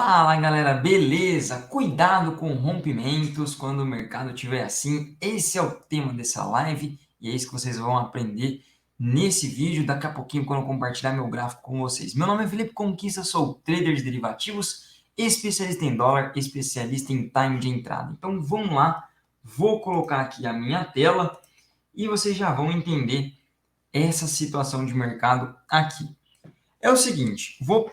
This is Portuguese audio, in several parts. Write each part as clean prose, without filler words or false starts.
Fala galera, beleza? Cuidado com rompimentos quando o mercado estiver assim. Esse é o tema dessa live e é isso que vocês vão aprender nesse vídeo. Daqui a pouquinho, quando eu compartilhar meu gráfico com vocês. Meu nome é Felipe Conquista, sou trader de derivativos, especialista em dólar, especialista em time de entrada. Então vamos lá, vou colocar aqui a minha tela e vocês já vão entender essa situação de mercado aqui. É o seguinte, vou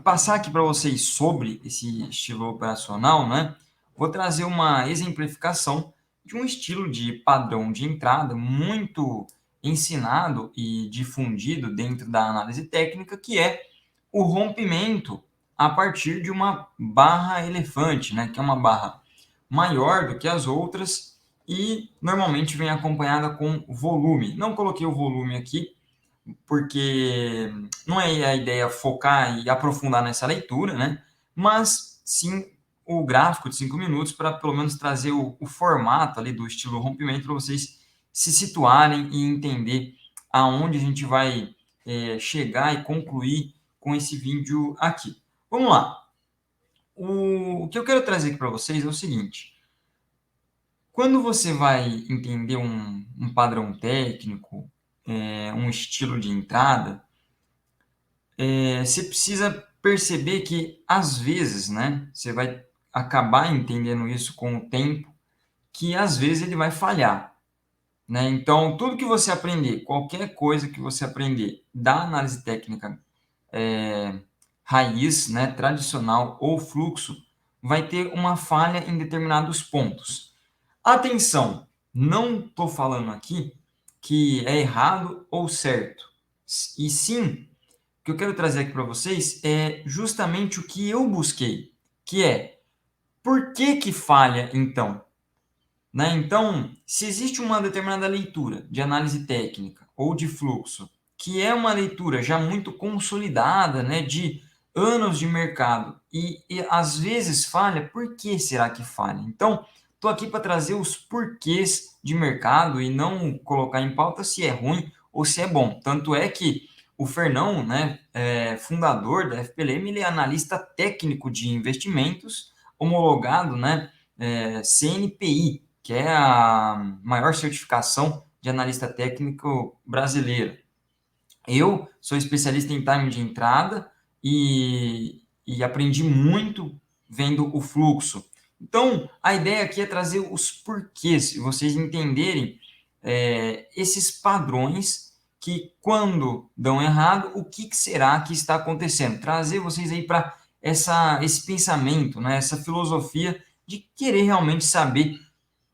passar aqui para vocês sobre esse estilo operacional, né? Vou trazer uma exemplificação de um estilo de padrão de entrada muito ensinado e difundido dentro da análise técnica, que é o rompimento a partir de uma barra elefante, né? Que é uma barra maior do que as outras e normalmente vem acompanhada com volume. Não coloquei o volume aqui, porque não é a ideia focar e aprofundar nessa leitura, né? Mas sim o gráfico de 5 minutos para pelo menos trazer o formato ali do estilo rompimento para vocês se situarem e entender aonde a gente vai chegar e concluir com esse vídeo aqui. Vamos lá. O que eu quero trazer aqui para vocês é o seguinte. Quando você vai entender um padrão técnico, um estilo de entrada, você precisa perceber que, às vezes, né, você vai acabar entendendo isso com o tempo, que às vezes ele vai falhar, né? Então, tudo que você aprender, qualquer coisa que você aprender da análise técnica raiz, né, tradicional ou fluxo, vai ter uma falha em determinados pontos. Atenção, não estou falando aqui que é errado ou certo, e sim o que eu quero trazer aqui para vocês é justamente o que eu busquei, que é por que falha então? Né? Então, se existe uma determinada leitura de análise técnica ou de fluxo, que é uma leitura já muito consolidada, né, de anos de mercado, e às vezes falha, por que será que falha? Então, estou aqui para trazer os porquês de mercado e não colocar em pauta se é ruim ou se é bom. Tanto é que o Fernão, né, fundador da FPLM, ele é analista técnico de investimentos, homologado, né, CNPI, que é a maior certificação de analista técnico brasileira. Eu sou especialista em time de entrada e aprendi muito vendo o fluxo. Então, a ideia aqui é trazer os porquês, vocês entenderem esses padrões que, quando dão errado, o que será que está acontecendo? Trazer vocês aí para esse pensamento, né, essa filosofia de querer realmente saber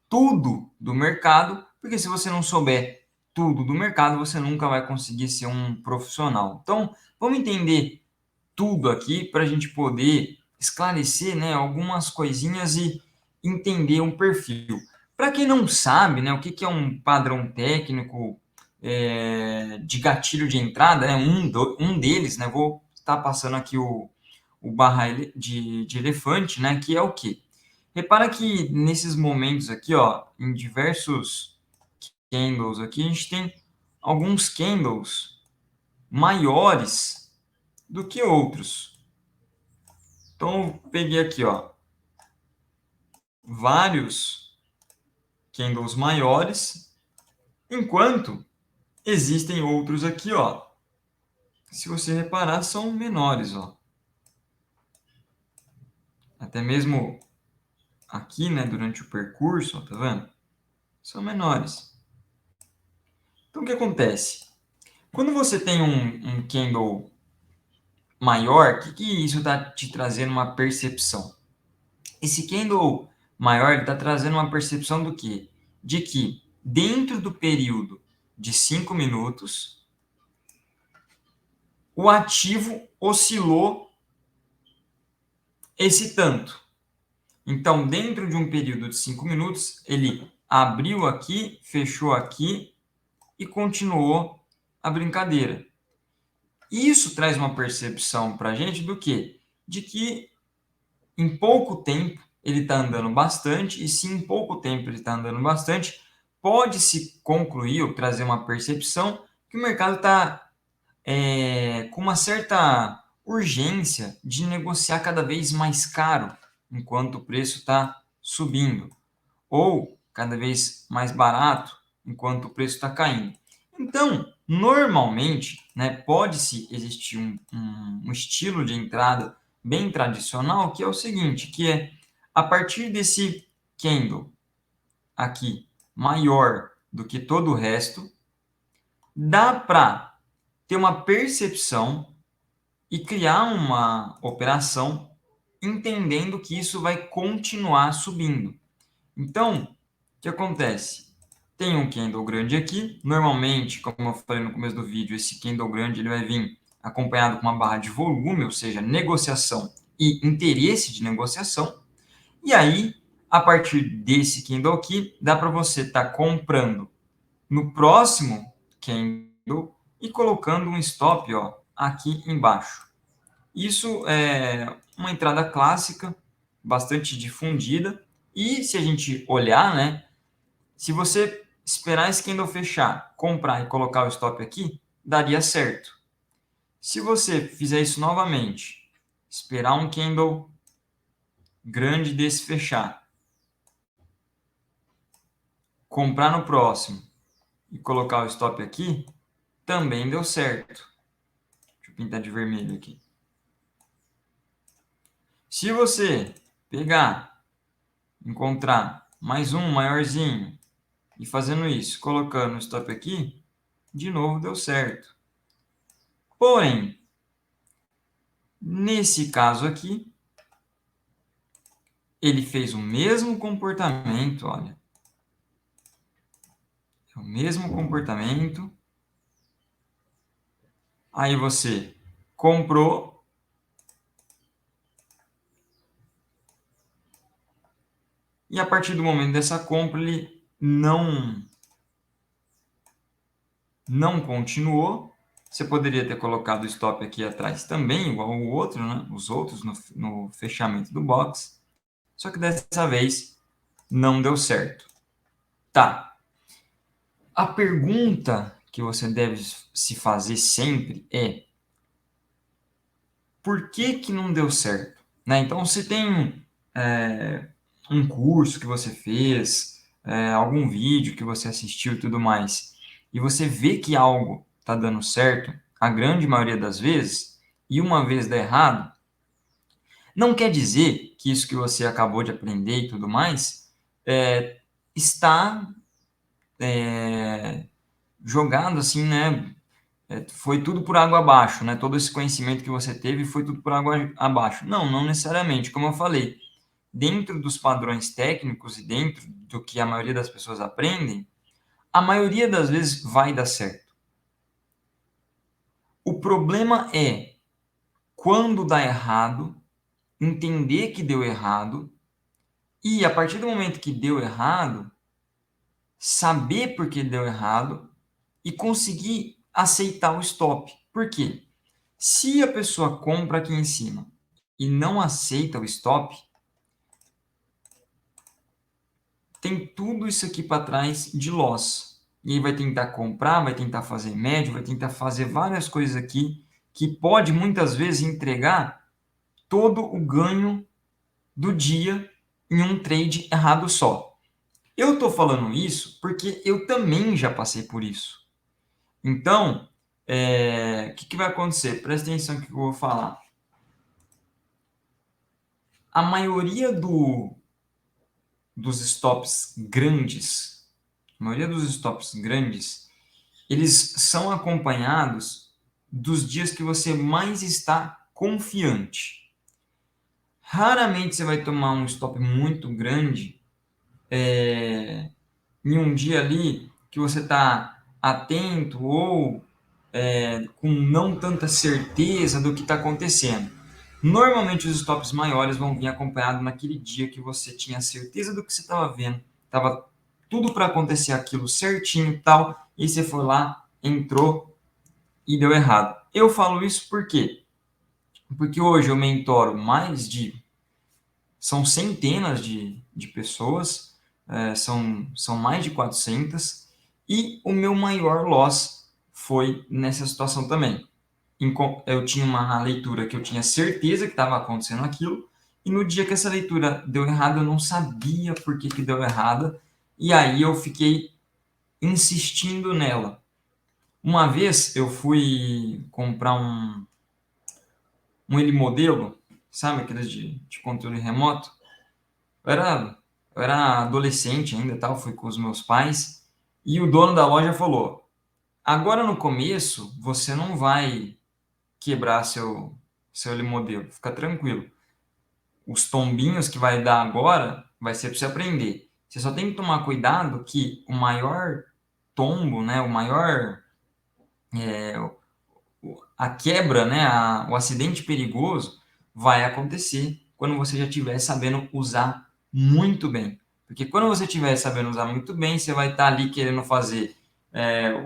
tudo do mercado, porque se você não souber tudo do mercado, você nunca vai conseguir ser um profissional. Então, vamos entender tudo aqui para a gente poder esclarecer, né, algumas coisinhas e entender um perfil. Para quem não sabe, né, o que é um padrão técnico de gatilho de entrada, né, um deles, né, vou estar passando aqui o barra de elefante, né, que é o quê? Repara que nesses momentos aqui, ó, em diversos candles aqui, a gente tem alguns candles maiores do que outros. Então, eu peguei aqui, ó, vários candles maiores, enquanto existem outros aqui, ó. Se você reparar, são menores, ó. Até mesmo aqui, né, durante o percurso, ó, tá vendo? São menores. Então, o que acontece? Quando você tem um candle maior, o que isso está te trazendo uma percepção? Esse candle maior está trazendo uma percepção do quê? De que dentro do período de 5 minutos, o ativo oscilou esse tanto. Então, dentro de um período de 5 minutos, ele abriu aqui, fechou aqui e continuou a brincadeira. Isso traz uma percepção para a gente do quê? De que em pouco tempo ele está andando bastante, e se em pouco tempo ele está andando bastante, pode-se concluir ou trazer uma percepção que o mercado está com uma certa urgência de negociar cada vez mais caro enquanto o preço está subindo, ou cada vez mais barato enquanto o preço está caindo. Então, normalmente, né, pode-se existir um estilo de entrada bem tradicional, que é o seguinte, que é a partir desse candle aqui maior do que todo o resto, dá para ter uma percepção e criar uma operação entendendo que isso vai continuar subindo. Então, o que acontece? Tem um candle grande aqui. Normalmente, como eu falei no começo do vídeo, esse candle grande ele vai vir acompanhado com uma barra de volume, ou seja, negociação e interesse de negociação. E aí, a partir desse candle aqui, dá para você estar comprando no próximo candle e colocando um stop ó, aqui embaixo. Isso é uma entrada clássica, bastante difundida. E se a gente olhar, né, se você esperar esse candle fechar, comprar e colocar o stop aqui, daria certo. Se você fizer isso novamente, esperar um candle grande desse fechar, comprar no próximo e colocar o stop aqui, também deu certo. Deixa eu pintar de vermelho aqui. Se você pegar, encontrar mais um maiorzinho e fazendo isso, colocando o stop aqui, de novo deu certo. Porém, nesse caso aqui, ele fez o mesmo comportamento, olha. O mesmo comportamento. Aí você comprou. E a partir do momento dessa compra, ele não continuou. Você poderia ter colocado o stop aqui atrás também, igual o outro, né? Os outros no fechamento do box. Só que dessa vez não deu certo. Tá. A pergunta que você deve se fazer sempre é: por que que não deu certo? Né? Então, se tem um curso que você fez, algum vídeo que você assistiu e tudo mais, e você vê que algo está dando certo, a grande maioria das vezes, e uma vez dá errado, não quer dizer que isso que você acabou de aprender e tudo mais está jogado assim, né? Foi tudo por água abaixo, né? Todo esse conhecimento que você teve foi tudo por água abaixo. Não, não necessariamente. Como eu falei, dentro dos padrões técnicos e dentro do que a maioria das pessoas aprendem, a maioria das vezes vai dar certo. O problema é quando dá errado, entender que deu errado e a partir do momento que deu errado, saber por que deu errado e conseguir aceitar o stop. Por quê? Se a pessoa compra aqui em cima e não aceita o stop, tem tudo isso aqui para trás de loss. E aí vai tentar comprar, vai tentar fazer médio, vai tentar fazer várias coisas aqui que pode muitas vezes entregar todo o ganho do dia em um trade errado só. Eu estou falando isso porque eu também já passei por isso. Então, o que vai acontecer? Presta atenção no que eu vou falar. A maioria dos stops grandes, eles são acompanhados dos dias que você mais está confiante. Raramente você vai tomar um stop muito grande em um dia ali que você está atento ou com não tanta certeza do que está acontecendo. Normalmente os stops maiores vão vir acompanhados naquele dia que você tinha certeza do que você estava vendo, estava tudo para acontecer aquilo certinho e tal, e você foi lá, entrou e deu errado. Eu falo isso por quê? Porque hoje eu mentoro são centenas de pessoas, são mais de 400, e o meu maior loss foi nessa situação também. eu tinha uma leitura que eu tinha certeza que estava acontecendo aquilo, e no dia que essa leitura deu errado, eu não sabia por que deu errada, e aí eu fiquei insistindo nela. Uma vez eu fui comprar um L-modelo, sabe, aqueles de controle remoto. Eu era adolescente ainda, tal, fui com os meus pais, e o dono da loja falou: agora no começo você não vai quebrar seu L-modelo, fica tranquilo. Os tombinhos que vai dar agora vai ser para você aprender. Você só tem que tomar cuidado que o maior tombo, né, o maior a quebra, né, o acidente perigoso vai acontecer quando você já estiver sabendo usar muito bem. Porque quando você estiver sabendo usar muito bem, você vai estar ali querendo fazer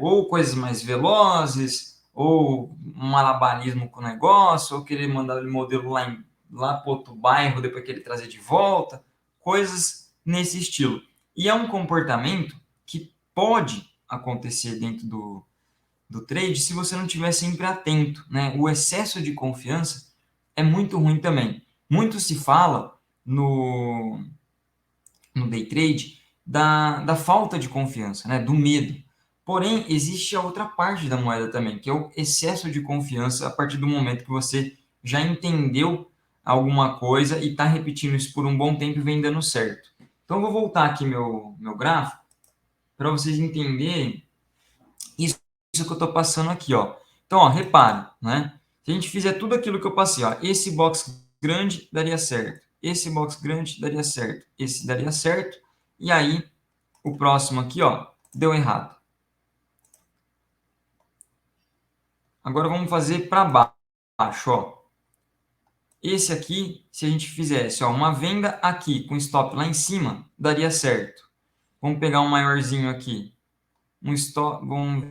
ou coisas mais velozes, ou um malabarismo com o negócio, ou querer mandar o modelo lá para outro bairro, depois que ele trazer de volta, coisas nesse estilo. E é um comportamento que pode acontecer dentro do trade se você não estiver sempre atento, né? O excesso de confiança é muito ruim também. Muito se fala no day trade da falta de confiança, né? Do medo. Porém, existe a outra parte da moeda também, que é o excesso de confiança a partir do momento que você já entendeu alguma coisa e está repetindo isso por um bom tempo e vem dando certo. Então, eu vou voltar aqui meu gráfico para vocês entenderem isso que eu estou passando aqui, ó. Então, ó, repara, né? Se a gente fizer tudo aquilo que eu passei, ó, esse box grande daria certo, esse box grande daria certo, esse daria certo, e aí o próximo aqui, ó, deu errado. Agora vamos fazer para baixo, ó. Esse aqui, se a gente fizesse, ó, uma venda aqui com stop lá em cima, daria certo. Vamos pegar um maiorzinho aqui, um stop, vamos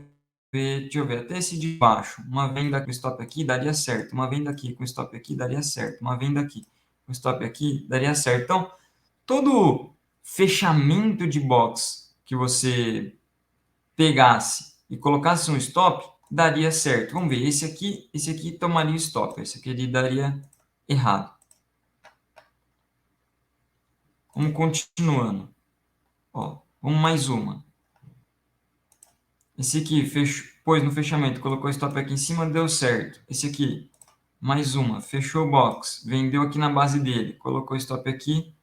ver, deixa eu ver, até esse de baixo, uma venda com stop aqui daria certo, uma venda aqui com stop aqui daria certo, uma venda aqui com stop aqui daria certo. Então, todo fechamento de box que você pegasse e colocasse um stop, daria certo. Vamos ver, esse aqui tomaria stop, esse aqui ele daria errado. Vamos continuando. Ó, vamos mais uma. Esse aqui pôs no fechamento, colocou stop aqui em cima, deu certo. Esse aqui, mais uma, fechou o box, vendeu aqui na base dele, colocou stop aqui,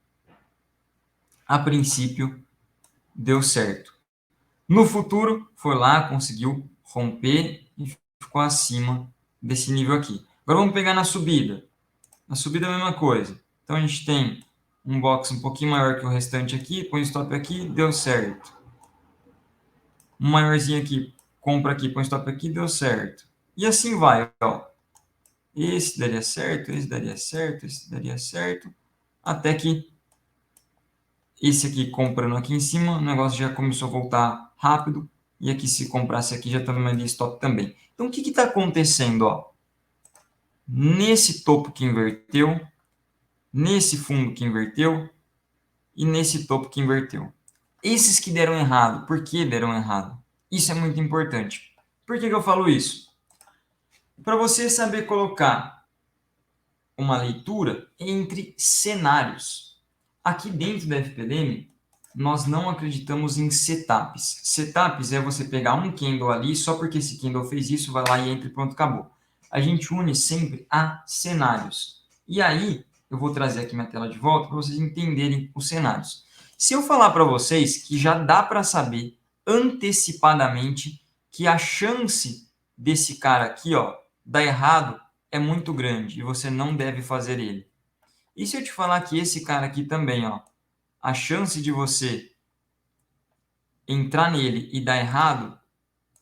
a princípio deu certo. No futuro, foi lá, conseguiu romper e ficou acima desse nível aqui. Agora vamos pegar na subida. Na subida é a mesma coisa. Então a gente tem um box um pouquinho maior que o restante aqui, põe stop aqui, deu certo. Um maiorzinho aqui, compra aqui, põe stop aqui, deu certo. E assim vai, ó. Esse daria certo, esse daria certo, esse daria certo, até que esse aqui comprando aqui em cima, o negócio já começou a voltar rápido, e aqui se comprasse aqui já tomaria stop também. Então o que está acontecendo? Ó? Nesse topo que inverteu, nesse fundo que inverteu e nesse topo que inverteu. Esses que deram errado, por que deram errado? Isso é muito importante. Por que eu falo isso? Para você saber colocar uma leitura entre cenários. Aqui dentro da FPDM, nós não acreditamos em setups. Setups é você pegar um candle ali, só porque esse candle fez isso, vai lá e entra e pronto, acabou. A gente une sempre a cenários. E aí, eu vou trazer aqui minha tela de volta para vocês entenderem os cenários. Se eu falar para vocês que já dá para saber antecipadamente que a chance desse cara aqui, ó, dar errado é muito grande e você não deve fazer ele. E se eu te falar que esse cara aqui também, ó, a chance de você entrar nele e dar errado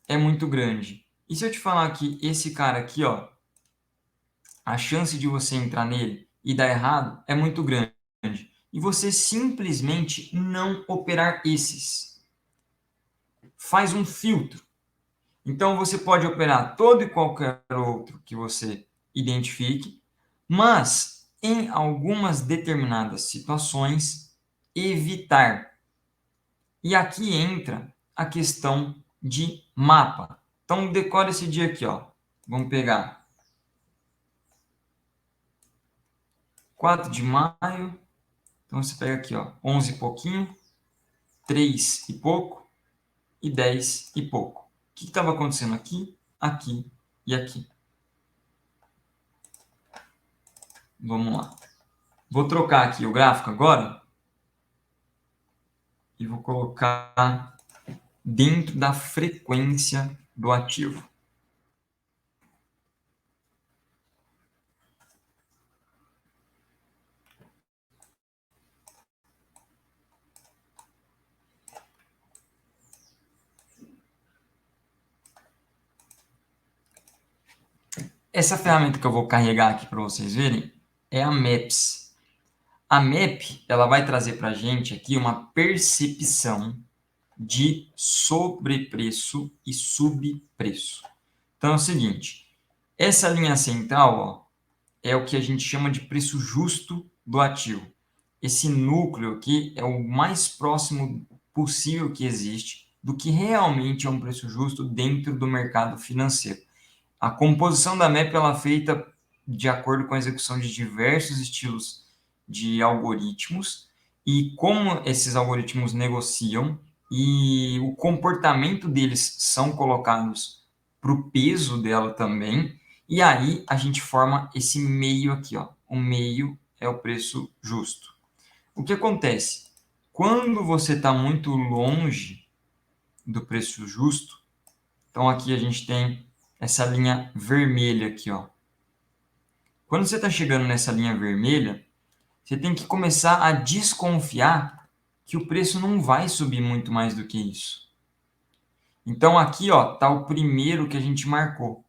é muito grande. E se eu te falar que esse cara aqui, ó, a chance de você entrar nele e dar errado é muito grande. E você simplesmente não operar esses. Faz um filtro. Então você pode operar todo e qualquer outro que você identifique, mas em algumas determinadas situações evitar. E aqui entra a questão de mapa. Então decore esse dia aqui, ó. Vamos pegar 4 de maio. Então, você pega aqui, ó, 11 e pouquinho, 3 e pouco e 10 e pouco. O que estava acontecendo aqui, aqui e aqui? Vamos lá. Vou trocar aqui o gráfico agora e vou colocar dentro da frequência do ativo. Essa ferramenta que eu vou carregar aqui para vocês verem é a MAPS. A MAP, ela vai trazer para a gente aqui uma percepção de sobrepreço e subpreço. Então é o seguinte, essa linha central, ó, é o que a gente chama de preço justo do ativo. Esse núcleo aqui é o mais próximo possível que existe do que realmente é um preço justo dentro do mercado financeiro. A composição da MAP ela é feita de acordo com a execução de diversos estilos de algoritmos e como esses algoritmos negociam e o comportamento deles são colocados para o peso dela também. E aí a gente forma esse meio aqui, ó. O meio é o preço justo. O que acontece? Quando você está muito longe do preço justo, então aqui a gente tem essa linha vermelha aqui, ó. Quando você está chegando nessa linha vermelha, você tem que começar a desconfiar que o preço não vai subir muito mais do que isso. Então aqui, ó, tá o primeiro que a gente marcou.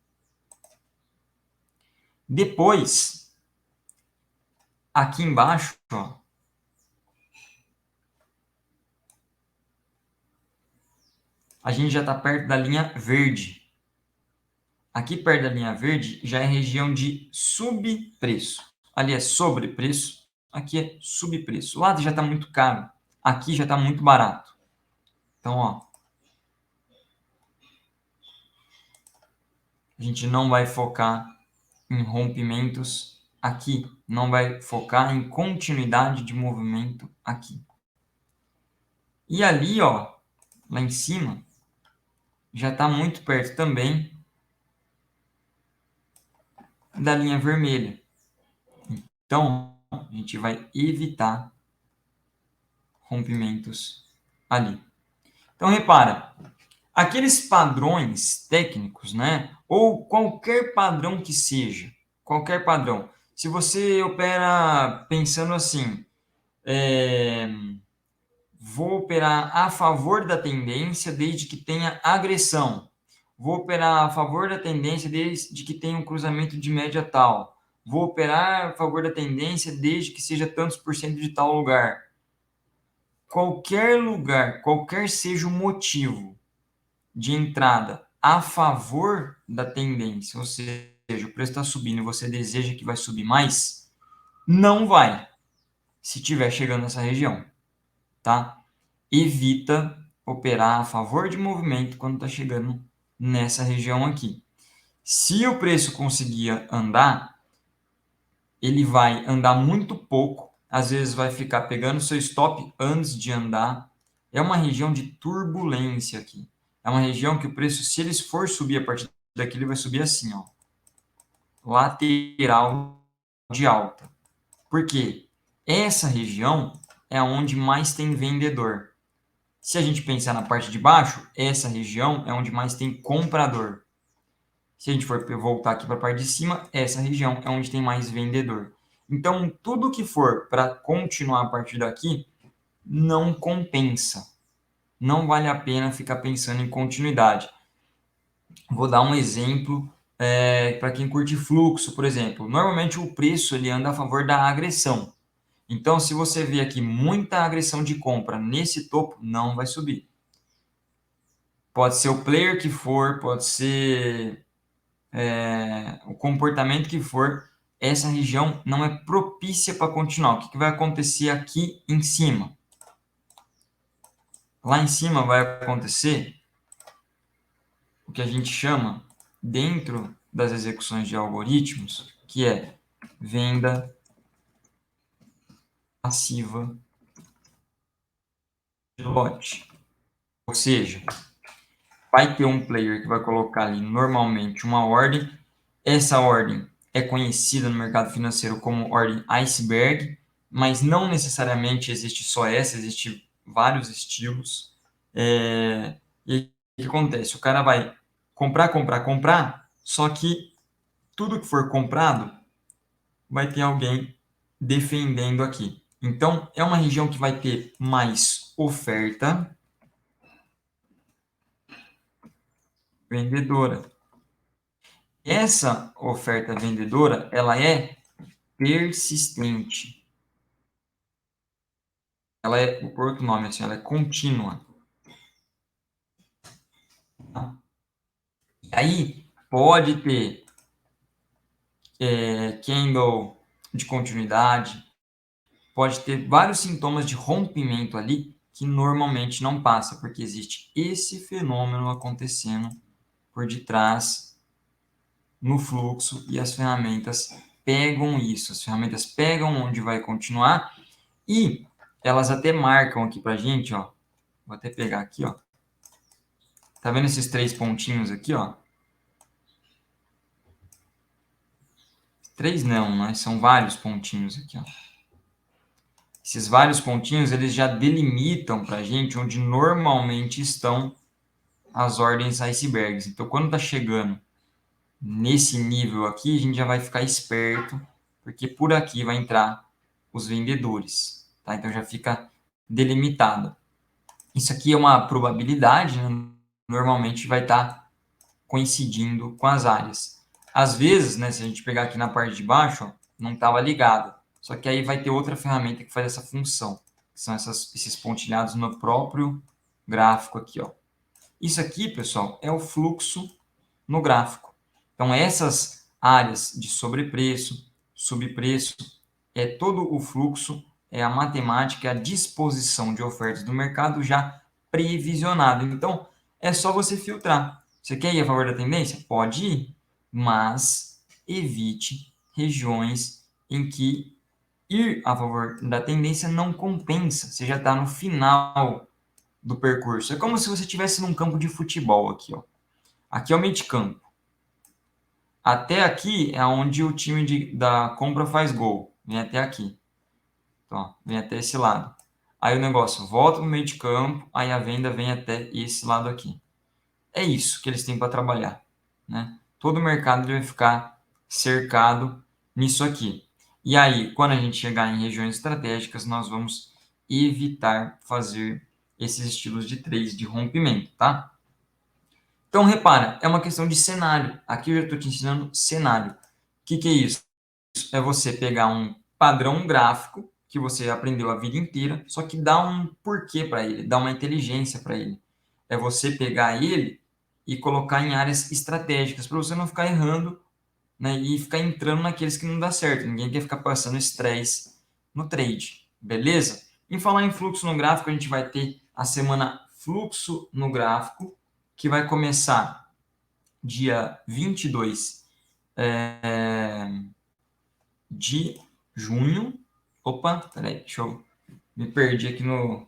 Depois, aqui embaixo, ó, a gente já está perto da linha verde. Aqui perto da linha verde já é região de subpreço. Ali é sobrepreço, aqui é subpreço. O lado já está muito caro, aqui já está muito barato. Então, ó, a gente não vai focar em rompimentos aqui, não vai focar em continuidade de movimento aqui. E ali, ó, lá em cima, já está muito perto também da linha vermelha. Então, a gente vai evitar rompimentos ali. Então, repara, aqueles padrões técnicos, né? Ou qualquer padrão que seja, qualquer padrão. Se você opera pensando assim, vou operar a favor da tendência desde que tenha agressão. Vou operar a favor da tendência desde que tenha um cruzamento de média tal. Vou operar a favor da tendência desde que seja tantos por cento de tal lugar. Qualquer lugar, qualquer seja o motivo de entrada a favor da tendência, ou seja, o preço está subindo e você deseja que vai subir mais, não vai, se estiver chegando nessa região, tá? Evita operar a favor de movimento quando está chegando nessa região aqui. Se o preço conseguir andar, ele vai andar muito pouco, às vezes vai ficar pegando seu stop antes de andar. É uma região de turbulência aqui. É uma região que o preço, se ele for subir a partir daqui, ele vai subir assim, ó, lateral de alta. Por quê? Essa região é onde mais tem vendedor. Se a gente pensar na parte de baixo, essa região é onde mais tem comprador. Se a gente for voltar aqui para a parte de cima, essa região é onde tem mais vendedor. Então, tudo que for para continuar a partir daqui, não compensa. Não vale a pena ficar pensando em continuidade. Vou dar um exemplo para quem curte fluxo, por exemplo. Normalmente o preço ele anda a favor da agressão. Então, se você vê aqui muita agressão de compra nesse topo, não vai subir. Pode ser o player que for, pode ser o comportamento que for, essa região não é propícia para continuar. O que vai acontecer aqui em cima? Lá em cima vai acontecer o que a gente chama, dentro das execuções de algoritmos, que é venda passiva de lote. Ou seja, vai ter um player que vai colocar ali normalmente uma ordem. Essa ordem é conhecida no mercado financeiro como ordem iceberg, mas não necessariamente existe só essa, existe vários estilos. E aí, o que acontece? O cara vai comprar, comprar, comprar, só que tudo que for comprado vai ter alguém defendendo aqui. Então, é uma região que vai ter mais oferta vendedora. Essa oferta vendedora, ela é persistente. Ela é, por outro nome, assim, ela é contínua. Tá? E aí, pode ter candle de continuidade, pode ter vários sintomas de rompimento ali que normalmente não passa, porque existe esse fenômeno acontecendo por detrás no fluxo e as ferramentas pegam isso, as ferramentas pegam onde vai continuar e elas até marcam aqui pra gente, ó. Vou até pegar aqui, ó. Tá vendo esses 3 pontinhos aqui, ó? 3 não, mas são vários pontinhos aqui, ó. Esses vários pontinhos, eles já delimitam pra gente onde normalmente estão as ordens icebergs. Então, quando tá chegando nesse nível aqui, a gente já vai ficar esperto, porque por aqui vai entrar os vendedores, tá? Então já fica delimitado. Isso aqui é uma probabilidade, né? Normalmente vai estar coincidindo com as áreas. Às vezes, né, se a gente pegar aqui na parte de baixo, ó, não estava ligado. Só que aí vai ter outra ferramenta que faz essa função, que são esses pontilhados no próprio gráfico aqui, ó. Isso aqui, pessoal, é o fluxo no gráfico. Então, essas áreas de sobrepreço, subpreço, é todo o fluxo, é a matemática, é a disposição de ofertas do mercado já previsionado. Então, é só você filtrar. Você quer ir a favor da tendência? Pode ir, mas evite regiões em que ir a favor da tendência não compensa. Você já está no final do percurso. É como se você estivesse num campo de futebol aqui, ó. Aqui é o meio de campo. Até aqui é onde o time da compra faz gol. Vem até aqui. Então, ó, vem até esse lado. Aí o negócio volta no meio de campo, aí a venda vem até esse lado aqui. É isso que eles têm para trabalhar, né? Todo o mercado vai ficar cercado nisso aqui. E aí, quando a gente chegar em regiões estratégicas, nós vamos evitar fazer esses estilos de trade de rompimento, tá? Então, repara, é uma questão de cenário. Aqui eu já estou te ensinando cenário. O que é isso? É você pegar um padrão gráfico que você aprendeu a vida inteira, só que dá um porquê para ele, dá uma inteligência para ele. É você pegar ele e colocar em áreas estratégicas, para você não ficar errando, né, e ficar entrando naqueles que não dá certo. Ninguém quer ficar passando estresse no trade, beleza? Em falar em fluxo no gráfico, a gente vai ter a semana fluxo no gráfico, que vai começar dia 22 de junho. Opa, peraí, deixa eu me perdi aqui no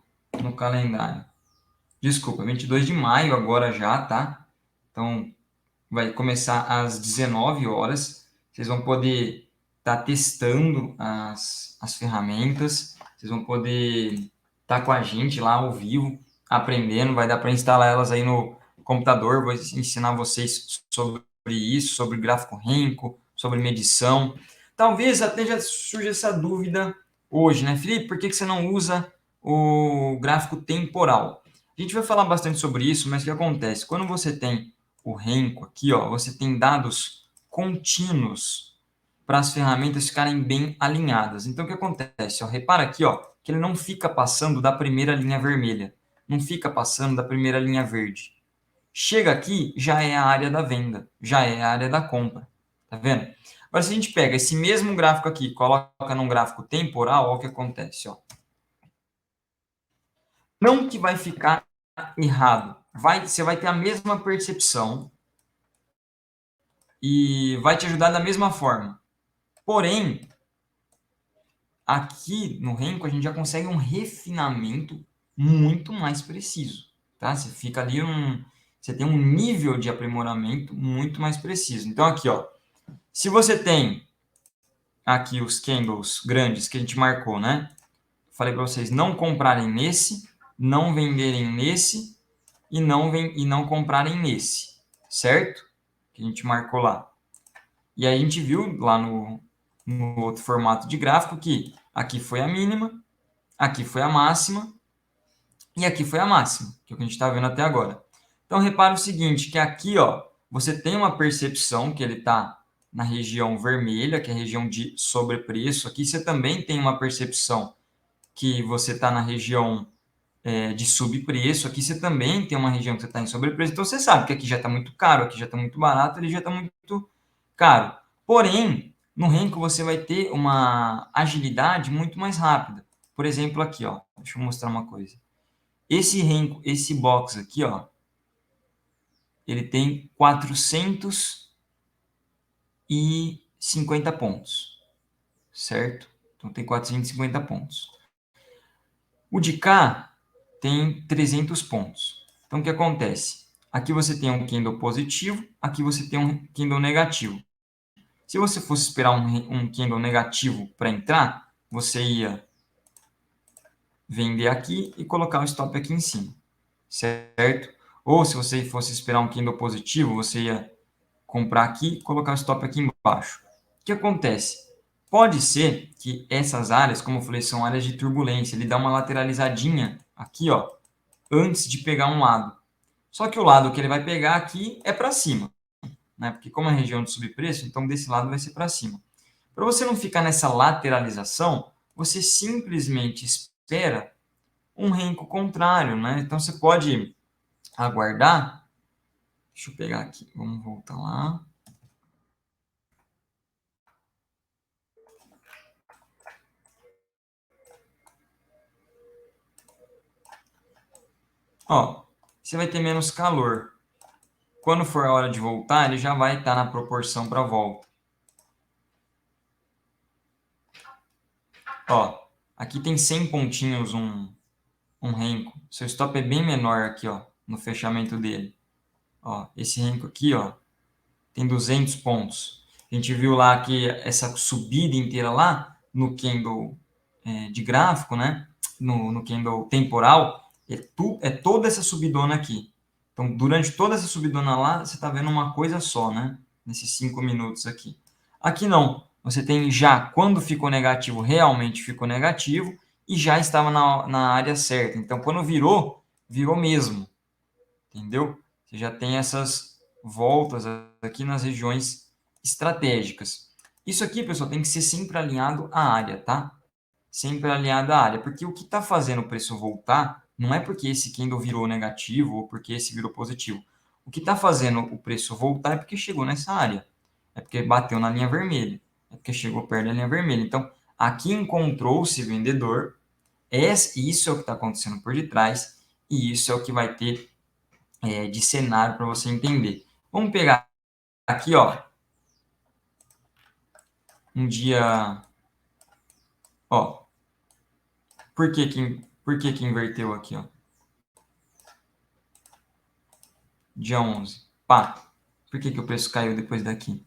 calendário. Desculpa, 22 de maio agora já, tá? Então, vai começar às 19 horas. Vocês vão poder estar testando as ferramentas. Vocês vão poder estar com a gente lá ao vivo, aprendendo. Vai dar para instalar elas aí no computador. Vou ensinar vocês sobre isso, sobre gráfico Renko, sobre medição. Talvez até já surja essa dúvida hoje, né, Felipe? Por que você não usa o gráfico temporal? A gente vai falar bastante sobre isso, mas o que acontece? Quando você tem o Renko aqui, ó, você tem dados contínuos para as ferramentas ficarem bem alinhadas. Então, o que acontece? Ó, repara aqui, ó, que ele não fica passando da primeira linha vermelha, não fica passando da primeira linha verde. Chega aqui, já é a área da venda, já é a área da compra. Tá vendo? Agora, se a gente pega esse mesmo gráfico aqui, coloca num gráfico temporal, olha o que acontece. Ó. Não que vai ficar errado, você vai ter a mesma percepção e vai te ajudar da mesma forma. Porém, aqui no Renko a gente já consegue um refinamento muito mais preciso, tá? Você fica ali você tem um nível de aprimoramento muito mais preciso. Então aqui, ó, se você tem aqui os candles grandes que a gente marcou, né? Falei para vocês não comprarem nesse, não venderem nesse e não comprarem nesse, certo? Que a gente marcou lá. E aí a gente viu lá no outro formato de gráfico que aqui foi a mínima, aqui foi a máxima e aqui foi a máxima, que é o que a gente está vendo até agora. Então repara o seguinte, que aqui, ó, você tem uma percepção que ele está na região vermelha, que é a região de sobrepreço. Aqui você também tem uma percepção que você está na região de subpreço. Aqui você também tem uma região que você está em sobrepreço. Então você sabe que aqui já está muito caro, aqui já está muito barato, ali já está muito caro. Porém, no Renko você vai ter uma agilidade muito mais rápida. Por exemplo, aqui, ó, deixa eu mostrar uma coisa. Esse Renko, esse box aqui, ó, ele tem 450 pontos, certo? Então tem 450 pontos. O de cá tem 300 pontos. Então o que acontece? Aqui você tem um candle positivo, aqui você tem um candle negativo. Se você fosse esperar um candle negativo para entrar, você ia vender aqui e colocar o stop aqui em cima, certo? Ou se você fosse esperar um candle positivo, você ia comprar aqui e colocar o stop aqui embaixo. O que acontece? Pode ser que essas áreas, como eu falei, são áreas de turbulência. Ele dá uma lateralizadinha aqui, ó, antes de pegar um lado. Só que o lado que ele vai pegar aqui é para cima, né? Porque como é região de subpreço, então desse lado vai ser para cima. Para você não ficar nessa lateralização, você simplesmente espera um renco contrário, né? Então você pode aguardar. Deixa eu pegar aqui, vamos voltar lá. Ó, você vai ter menos calor. Quando for a hora de voltar, ele já vai estar na proporção para volta. Ó, aqui tem 100 pontinhos um renco. Seu stop é bem menor aqui, ó, no fechamento dele. Ó, esse renco aqui, ó, tem 200 pontos. A gente viu lá que essa subida inteira lá no candle de gráfico, né? No candle temporal, é toda essa subidona aqui. Então, durante toda essa subidona lá, você está vendo uma coisa só, né? Nesses 5 minutos aqui. Aqui não. Você tem já, quando ficou negativo, realmente ficou negativo e já estava na área certa. Então, quando virou, virou mesmo. Entendeu? Você já tem essas voltas aqui nas regiões estratégicas. Isso aqui, pessoal, tem que ser sempre alinhado à área, tá? Sempre alinhado à área, porque o que está fazendo o preço voltar não é porque esse candle virou negativo ou porque esse virou positivo. O que está fazendo o preço voltar é porque chegou nessa área, é porque bateu na linha vermelha, é porque chegou perto da linha vermelha. Então, aqui encontrou-se vendedor, isso é o que está acontecendo por detrás, e isso é o que vai ter de cenário para você entender. Vamos pegar aqui, ó, um dia, ó, por que que inverteu aqui, ó? Dia 11. Pá, por que que o preço caiu depois daqui?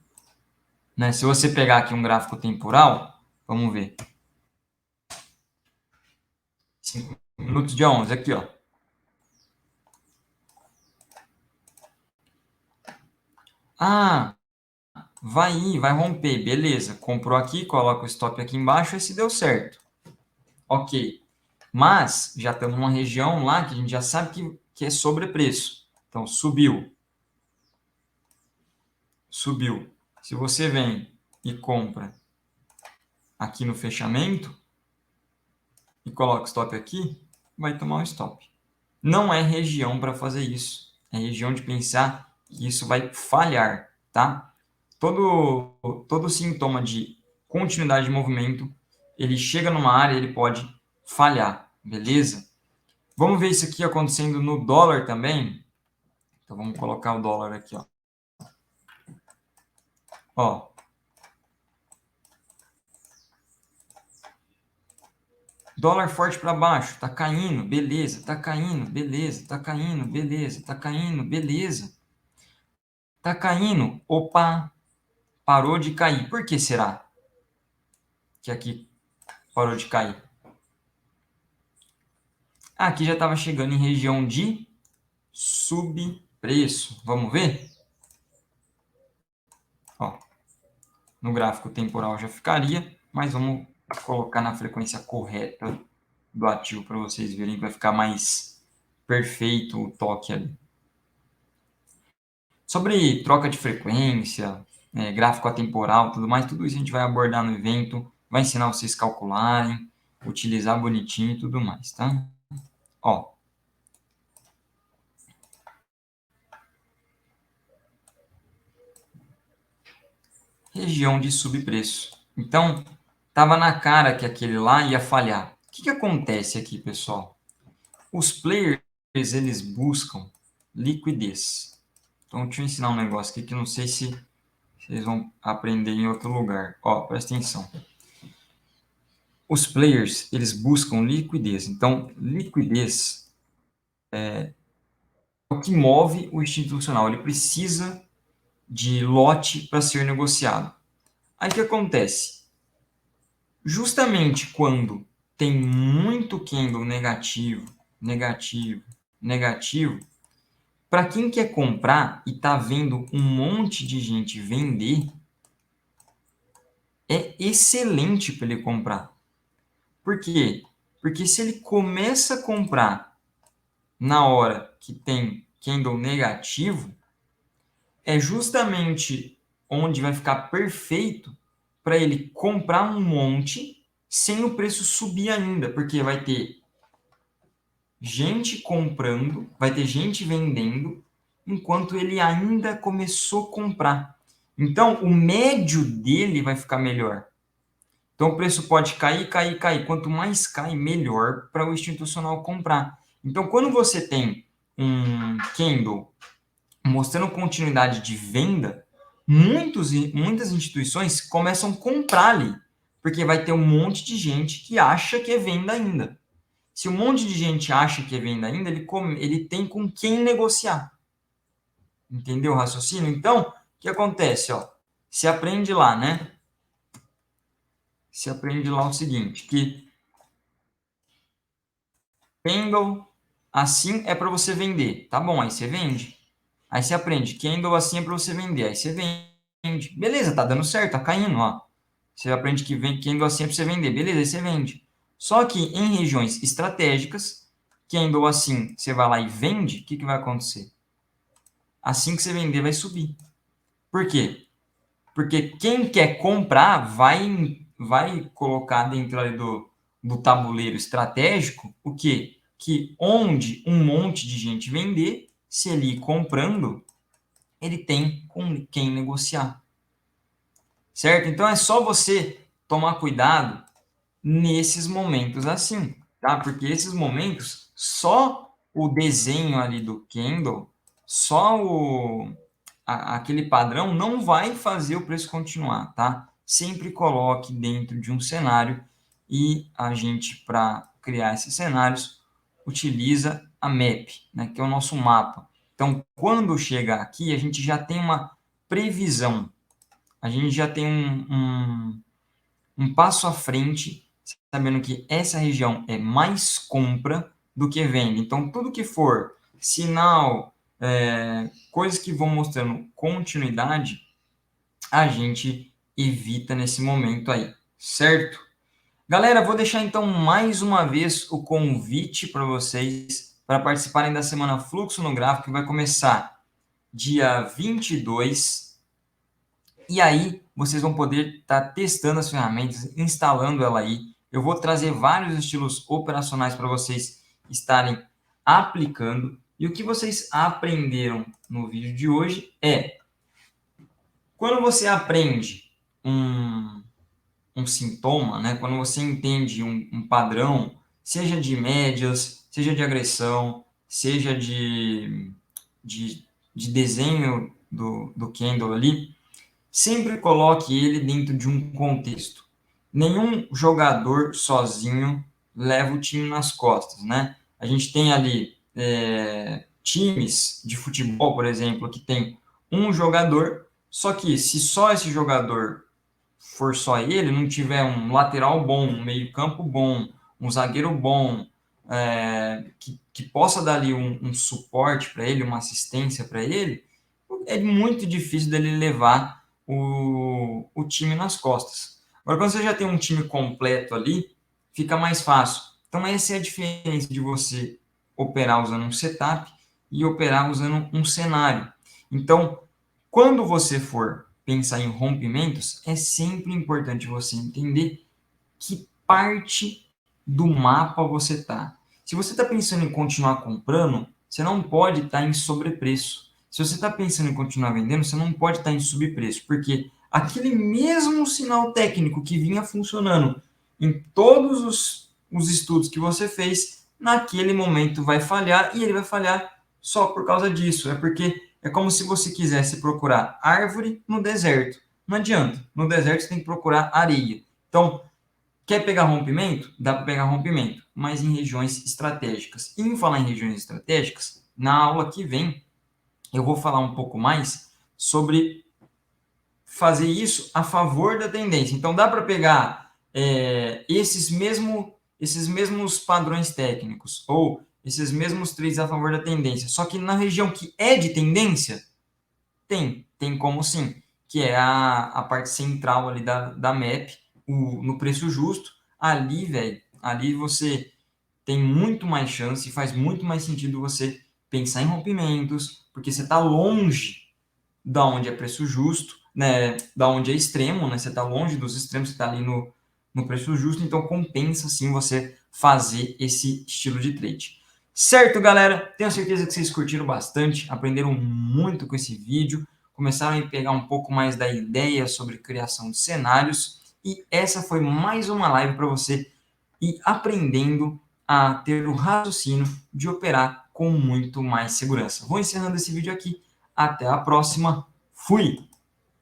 Né? Se você pegar aqui um gráfico temporal, vamos ver. 5 minutos, dia 11, aqui, ó. Ah, vai ir, vai romper, beleza. Comprou aqui, coloca o stop aqui embaixo, esse deu certo. Ok. Mas já estamos numa região lá que a gente já sabe que é sobrepreço. Então, subiu. Subiu. Se você vem e compra aqui no fechamento e coloca o stop aqui, vai tomar um stop. Não é região para fazer isso. É região de pensar que isso vai falhar, tá? Todo sintoma de continuidade de movimento, ele chega numa área, ele pode falhar, beleza? Vamos ver isso aqui acontecendo no dólar também. Então vamos colocar o dólar aqui, ó. Ó, Dólar forte para baixo, tá caindo, beleza, tá caindo, beleza, tá caindo, beleza, tá caindo, beleza. Tá caindo, opa, parou de cair. Por que será que aqui parou de cair? Aqui já estava chegando em região de subpreço. Vamos ver? Ó, no gráfico temporal já ficaria, mas vamos colocar na frequência correta do ativo para vocês verem que vai ficar mais perfeito o toque ali. Sobre troca de frequência, gráfico atemporal, tudo mais, tudo isso a gente vai abordar no evento, vai ensinar vocês a calcularem, utilizar bonitinho e tudo mais, tá? Ó, região de subpreço. Então, tava na cara que aquele lá ia falhar. O que acontece aqui, pessoal? Os players, eles buscam liquidez. Então, deixa eu ensinar um negócio aqui que eu não sei se vocês vão aprender em outro lugar. Ó, presta atenção. Os players, eles buscam liquidez. Então, liquidez é o que move o institucional. Ele precisa de lote para ser negociado. Aí o que acontece? Justamente quando tem muito candle negativo, negativo, negativo, para quem quer comprar e está vendo um monte de gente vender, é excelente para ele comprar. Por quê? Porque se ele começa a comprar na hora que tem candle negativo, é justamente onde vai ficar perfeito para ele comprar um monte sem o preço subir ainda, porque vai ter gente comprando, vai ter gente vendendo, enquanto ele ainda começou a comprar. Então, o médio dele vai ficar melhor. Então, o preço pode cair, cair, cair. Quanto mais cai, melhor para o institucional comprar. Então, quando você tem um candle mostrando continuidade de venda, muitas instituições começam a comprar ali, porque vai ter um monte de gente que acha que é venda ainda. Se um monte de gente acha que é venda ainda, ele tem com quem negociar. Entendeu o raciocínio? Então, o que acontece? Ó, se aprende lá, né? Se aprende lá o seguinte, que candle assim é para você vender. Tá bom, aí você vende. Aí você aprende, candle assim é para você vender. Aí você vende. Beleza, tá dando certo, tá caindo, ó. Você aprende que candle assim é para você vender. Beleza, aí você vende. Só que em regiões estratégicas, candle assim, você vai lá e vende, o que vai acontecer? Assim que você vender, vai subir. Por quê? Porque quem quer comprar vai colocar dentro ali do tabuleiro estratégico o quê? Que onde um monte de gente vender, se ele ir comprando, ele tem com quem negociar. Certo? Então é só você tomar cuidado nesses momentos assim, tá? Porque esses momentos, só o desenho ali do candle, só aquele padrão não vai fazer o preço continuar, tá? Sempre coloque dentro de um cenário e a gente, para criar esses cenários, utiliza a map, né, que é o nosso mapa. Então, quando chega aqui, a gente já tem uma previsão, a gente já tem um passo à frente, sabendo que essa região é mais compra do que venda. Então, tudo que for sinal, coisas que vão mostrando continuidade, a gente evita nesse momento aí, certo? Galera, vou deixar então mais uma vez o convite para vocês para participarem da Semana Fluxo no Gráfico, que vai começar dia 22. E aí, vocês vão poder estar testando as ferramentas, instalando ela aí. Eu vou trazer vários estilos operacionais para vocês estarem aplicando. E o que vocês aprenderam no vídeo de hoje é: quando você aprende um sintoma, né? Quando você entende um padrão, seja de médias, seja de agressão, seja de desenho do candle ali, sempre coloque ele dentro de um contexto. Nenhum jogador sozinho leva o time nas costas, né? A gente tem ali times de futebol, por exemplo, que tem um jogador, só que se só esse jogador for só ele, não tiver um lateral bom, um meio-campo bom, um zagueiro bom, que possa dar ali um suporte para ele, uma assistência para ele, é muito difícil dele levar o time nas costas. Agora, quando você já tem um time completo ali, fica mais fácil. Então, essa é a diferença de você operar usando um setup e operar usando um cenário. Então, quando você for pensar em rompimentos, é sempre importante você entender que parte do mapa você está. Se você está pensando em continuar comprando, você não pode estar em sobrepreço. Se você está pensando em continuar vendendo, você não pode estar em subpreço, porque aquele mesmo sinal técnico que vinha funcionando em todos os estudos que você fez, naquele momento vai falhar, e ele vai falhar só por causa disso. É porque é como se você quisesse procurar árvore no deserto. Não adianta. No deserto você tem que procurar areia. Então, quer pegar rompimento? Dá para pegar rompimento, mas em regiões estratégicas. E em falar em regiões estratégicas, na aula que vem, eu vou falar um pouco mais sobre fazer isso a favor da tendência. Então, dá para pegar esses mesmos padrões técnicos ou esses mesmos trades a favor da tendência, só que na região que é de tendência, tem como sim, que é a parte central ali da MAP, no preço justo. Ali, velho, ali você tem muito mais chance, faz muito mais sentido você pensar em rompimentos, porque você está longe da onde é preço justo, né, da onde é extremo, né, você está longe dos extremos, você está ali no preço justo, então compensa sim você fazer esse estilo de trade. Certo, galera? Tenho certeza que vocês curtiram bastante, aprenderam muito com esse vídeo, começaram a pegar um pouco mais da ideia sobre criação de cenários, e essa foi mais uma live para você ir aprendendo a ter o raciocínio de operar com muito mais segurança. Vou encerrando esse vídeo aqui. Até a próxima. Fui!